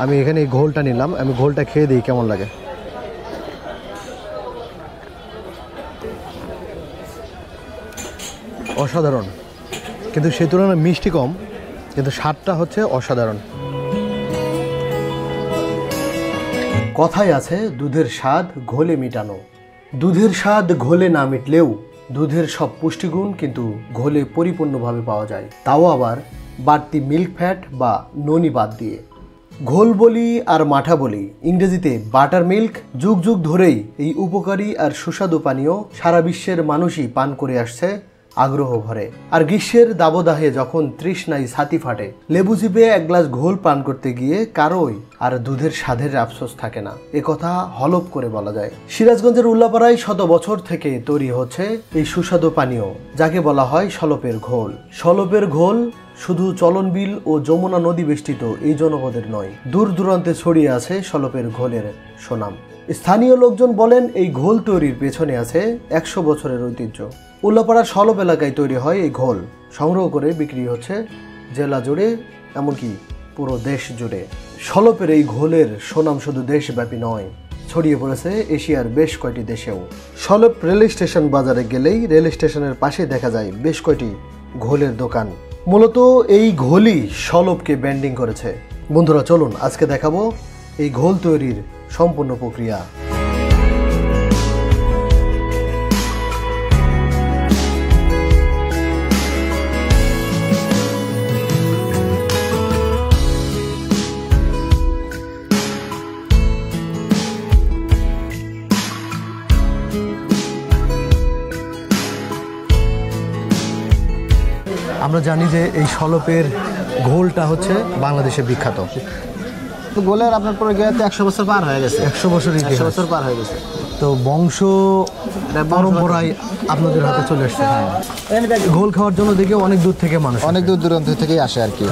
আমি এখানে এই ঘোলটা নিলাম, আমি ঘোলটা খেয়ে দিই কেমন লাগে। অসাধারণ, কিন্তু সেই তুলনায় মিষ্টি কম, কিন্তু স্বাদটা হচ্ছে অসাধারণ। কথায় আছে দুধের স্বাদ ঘোলে মিটানো। দুধের স্বাদ ঘোলে না মিটলেও দুধের সব পুষ্টিগুণ কিন্তু ঘোলে পরিপূর্ণভাবে পাওয়া যায়, তাও আবার বাড়তি মিল্ক ফ্যাট বা ননি বাদ দিয়ে। ঘোল বলি আর মাঠা বলি, ইংরেজিতে বাটার মিল্ক, যুগ যুগ ধরেই এই উপকারী আর সুস্বাদু পানীয় সারা বিশ্বের মানুষই পান করে আসছে আগ্রহ ভরে। আর গ্রীষ্মের দাবদাহে যখন তৃষ্ণায় ছাতি ফাটে, লেবু চিপে এক গ্লাস ঘোল পান করতে গিয়ে কারোই আর দুধের স্বাদের আফসোস থাকে না, এ কথা হলফ করে বলা যায়। সিরাজগঞ্জের উল্লাপাড়ায় শত বছর থেকে তৈরি হচ্ছে এই সুস্বাদু পানীয়, যাকে বলা হয় শলপের ঘোল। শলপের ঘোল শুধু চলনবিল ও যমুনা নদী বেষ্টিত এই জনপদের নয়, দূর দূরান্তে ছড়িয়ে আছে শলপের ঘোলের সুনাম। স্থানীয় লোকজন বলেন এই ঘোল তৈরির পেছনে আছে 100 বছরের ঐতিহ্য। উল্লাপাড়ার শলপ এলাকায় তৈরি হয় এই ঘোল, সংগ্রহ করে বিক্রি হচ্ছে জেলা জুড়ে, এমনকি পুরো দেশ জুড়ে। শলপের এই ঘোলের সুনাম শুধু দেশব্যাপী নয়, ছড়িয়ে পড়েছে এশিয়ার বেশ কয়টি দেশেও। শলপ রেল স্টেশন বাজারে গেলেই রেল স্টেশনের পাশে দেখা যায় বেশ কয়টি ঘোলের দোকান। মূলত এই ঘোলই শলপকে ব্র্যান্ডিং করেছে। বন্ধুরা চলুন আজকে দেখাবো এই ঘোল তৈরির সম্পূর্ণ প্রক্রিয়া। আমরা জানি যে এই শলপের ঘোলটা হচ্ছে বাংলাদেশে বিখ্যাত। ঘোলের আপনার প্রক্রিয়াতে 100 বছর পার হয়ে গেছে। 100 বছর পার হয়ে গেছে। তো বংশ পরম্পরায় আপনাদের হাতে চলে আসছে। ঘোল খাওয়ার জন্য দেখে অনেক দূর থেকে মানুষ, অনেক দূর দূরান্ত থেকেই আসে আর কি।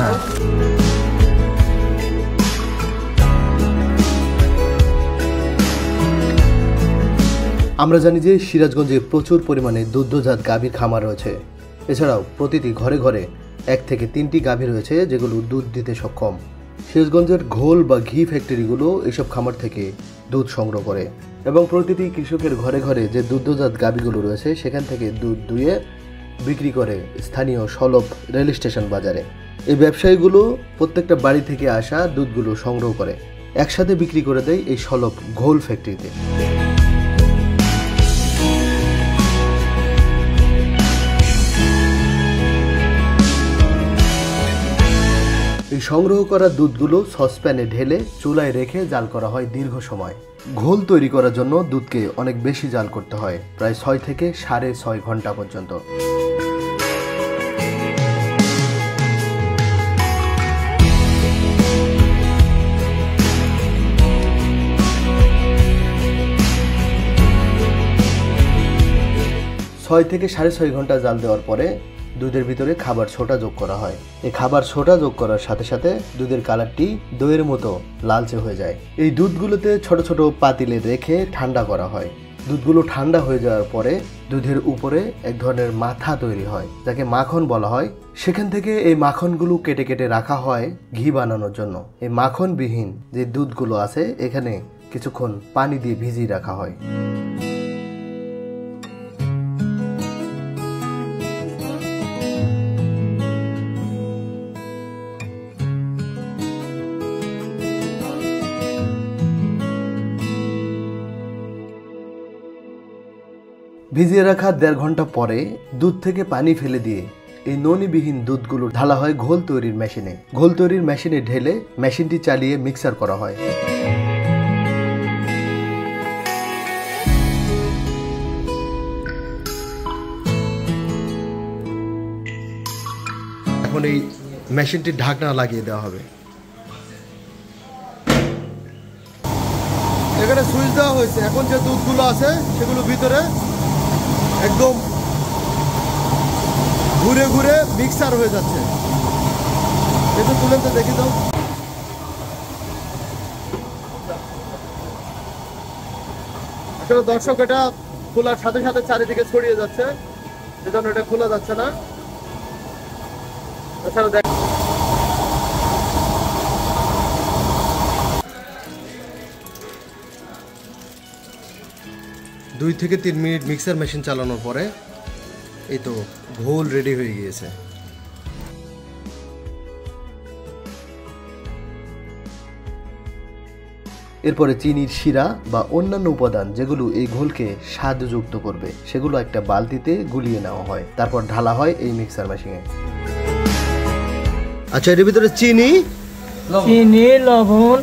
আমরা জানি যে সিরাজগঞ্জে প্রচুর পরিমাণে দুগ্ধজাত গাভীর খামার রয়েছে। এছাড়াও প্রতিটি ঘরে ঘরে 1 থেকে 3টি গাভী রয়েছে যেগুলো দুধ দিতে সক্ষম। সিরাজগঞ্জের ঘোল বা ঘি ফ্যাক্টরিগুলো এইসব খামার থেকে দুধ সংগ্রহ করে এবং প্রতিটি কৃষকের ঘরে ঘরে যে দুগ্ধজাত গাভীগুলো রয়েছে সেখান থেকে দুধ দুয়ে বিক্রি করে স্থানীয় শলপ রেল স্টেশন বাজারে। এই ব্যবসায়ীগুলো প্রত্যেকটা বাড়ি থেকে আসা দুধগুলো সংগ্রহ করে একসাথে বিক্রি করে দেয় এই শলপ ঘোল ফ্যাক্টরিতে। এই সংগ্রহ করা দুধগুলো সসপ্যানে ঢেলে চুলায় রেখে জাল করা হয় দীর্ঘ সময়। ঘোল তৈরি করার জন্য দুধকে অনেক বেশি জাল করতে হয়, প্রায় 6 থেকে 6.5 ঘন্টা পর্যন্ত। ছয় থেকে 6.5 ঘন্টা জাল দেওয়ার পরে দুধের ভিতরে খাবার সোডা যোগ করা হয়। এই খাবার সোডা যোগ করার সাথে সাথে দুধের কালারটি দইয়ের মতো লালচে হয়ে যায়। এই দুধগুলোতে ছোট ছোট পাতিলে রেখে ঠান্ডা করা হয়। দুধগুলো ঠান্ডা হয়ে যাওয়ার পরে দুধের উপরে এক ধরনের মাথা তৈরি হয়, যাকে মাখন বলা হয়। সেখান থেকে এই মাখনগুলো কেটে কেটে রাখা হয় ঘি বানানোর জন্য। এই মাখনবিহীন যে দুধগুলো আছে এখানে কিছুক্ষণ পানি দিয়ে ভিজিয়ে রাখা হয়। ভিজিয়ে রাখা 1.5 ঘন্টা পরে দুধ থেকে পানি ফেলে দিয়ে এই ননিবিহীন দুধগুলো ঢালা হয় ঘোল তৈরির মেশিনে। ঘোল তৈরির মেশিনে ঢেলে মেশিনটি চালিয়ে মিক্সার করা হয়। এখন এই মেশিনটির ঢাকনা লাগিয়ে দেওয়া হবে। এখানে সুইচ দেওয়া হয়েছে। এখন যে দুধগুলো আছে সেগুলো ভিতরে একদম ঘুরে ঘুরে মিক্সার হয়ে যাচ্ছে। এটা তুলে তো দেখি দাও। আসলে দর্শক এটা খোলার সাথে সাথে চারিদিকে ছড়িয়ে যাচ্ছে, সেজন্য এটা খোলা যাচ্ছে না। তাছাড়া 2 থেকে 3 মিনিট মিক্সার মেশিন চালানোর পরে এই তো ঘোল রেডি হয়ে গিয়েছে। এরপরে চিনির শিরা বা অন্যান্য উপাদান যেগুলো এই ঘোলকে স্বাদযুক্ত করবে সেগুলো একটা বালতিতে গুলিয়ে নেওয়া হয়, তারপর ঢালা হয় এই মিক্সার মেশিনে। আচ্ছা, এর ভিতরে চিনি, লবণ,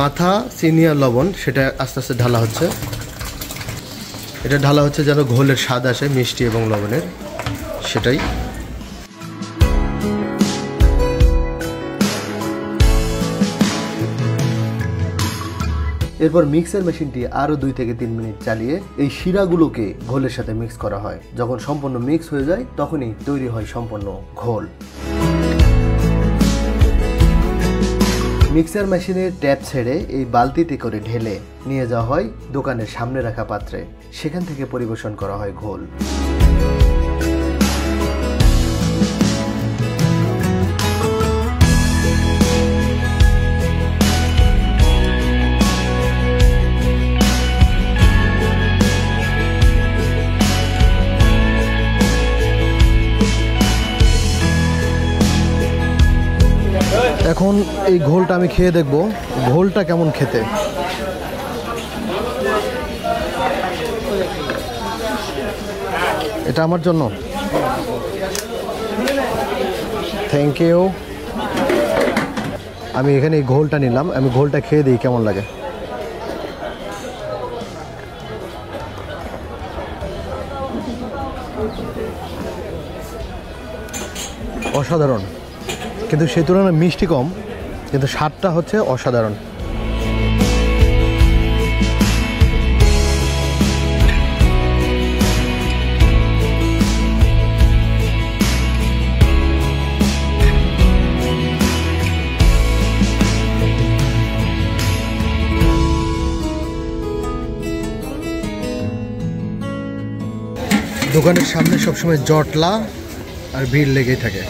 মাথা, চিনি আর লবণ সেটা আস্তে আস্তে ঢালা হচ্ছে। এটা ঢালা হচ্ছে যেন ঘোলের স্বাদ আসে মিষ্টি এবং লবণের, সেটাই। এরপর মিক্সার মেশিনটি আরও 2 থেকে 3 মিনিট চালিয়ে এই শিরাগুলোকে ঘোলের সাথে মিক্স করা হয়। যখন সম্পূর্ণ মিক্স হয়ে যায় তখনই তৈরি হয় সম্পূর্ণ ঘোল। মিক্সার মেশিনের ট্যাপ ছেড়ে এই বালতিতে করে ঢেলে নিয়ে যাওয়া হয় দোকানের সামনে রাখা পাত্রে, সেখান থেকে পরিবেশন করা হয় ঘোল। এখন এই ঘোলটা আমি খেয়ে দেখব ঘোলটা কেমন খেতে। এটা আমার জন্য, থ্যাংক ইউ। আমি এখানে এই ঘোলটা নিলাম, আমি ঘোলটা খেয়ে দিই কেমন লাগে। অসাধারণ, কিন্তু সেই তুলনায় মিষ্টি কম, কিন্তু স্বাদটা হচ্ছে অসাধারণ। দোকানের সামনে সবসময় জটলা আর ভিড় লেগেই থাকে।